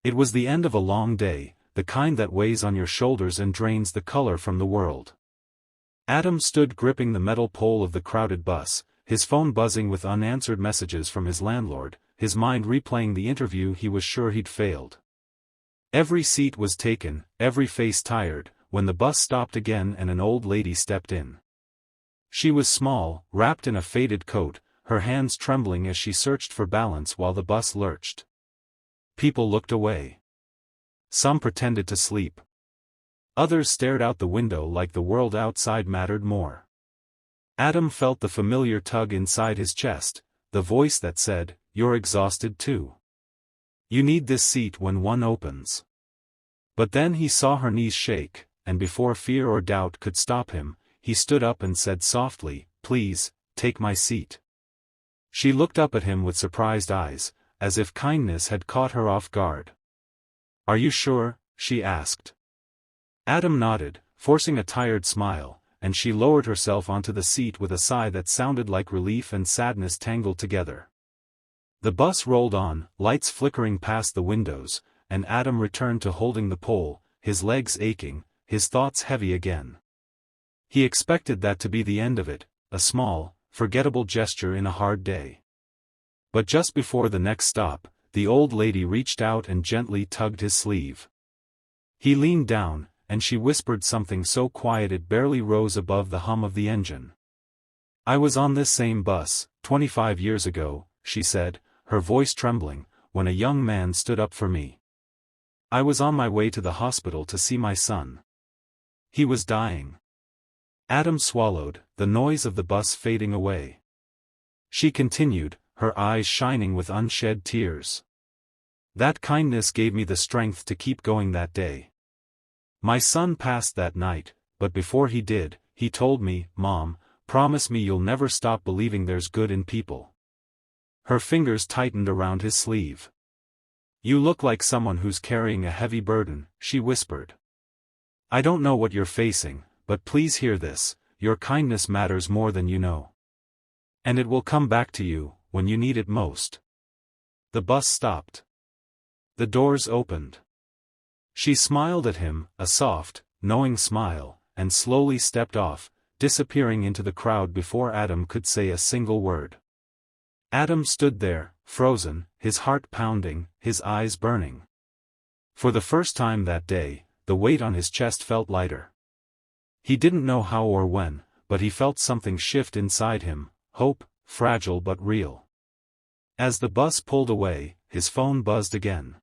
It was the end of a long day, the kind that weighs on your shoulders and drains the color from the world. Adam stood gripping the metal pole of the crowded bus, his phone buzzing with unanswered messages from his landlord, his mind replaying the interview he was sure he'd failed. Every seat was taken, every face tired, when the bus stopped again and an old lady stepped in. She was small, wrapped in a faded coat, her hands trembling as she searched for balance while the bus lurched. People looked away. Some pretended to sleep. Others stared out the window like the world outside mattered more. Adam felt the familiar tug inside his chest, the voice that said, "You're exhausted too. You need this seat when one opens." But then he saw her knees shake, and before fear or doubt could stop him, he stood up and said softly, "Please, take my seat." She looked up at him with surprised eyes, as if kindness had caught her off guard. "Are you sure?" she asked. Adam nodded, forcing a tired smile, and she lowered herself onto the seat with a sigh that sounded like relief and sadness tangled together. The bus rolled on, lights flickering past the windows, and Adam returned to holding the pole, his legs aching, his thoughts heavy again. He expected that to be the end of it, a small, forgettable gesture in a hard day. But just before the next stop, the old lady reached out and gently tugged his sleeve. He leaned down, and she whispered something so quiet it barely rose above the hum of the engine. "I was on this same bus, 25 years ago," she said, her voice trembling, "when a young man stood up for me. I was on my way to the hospital to see my son. He was dying." Adam swallowed, the noise of the bus fading away. She continued, her eyes shining with unshed tears. "That kindness gave me the strength to keep going that day. My son passed that night, but before he did, he told me, 'Mom, promise me you'll never stop believing there's good in people.'" Her fingers tightened around his sleeve. "You look like someone who's carrying a heavy burden," she whispered. "I don't know what you're facing, but please hear this, your kindness matters more than you know. And it will come back to you, when you need it most." The bus stopped. The doors opened. She smiled at him, a soft, knowing smile, and slowly stepped off, disappearing into the crowd before Adam could say a single word. Adam stood there, frozen, his heart pounding, his eyes burning. For the first time that day, the weight on his chest felt lighter. He didn't know how or when, but he felt something shift inside him, hope, fragile but real. As the bus pulled away, his phone buzzed again.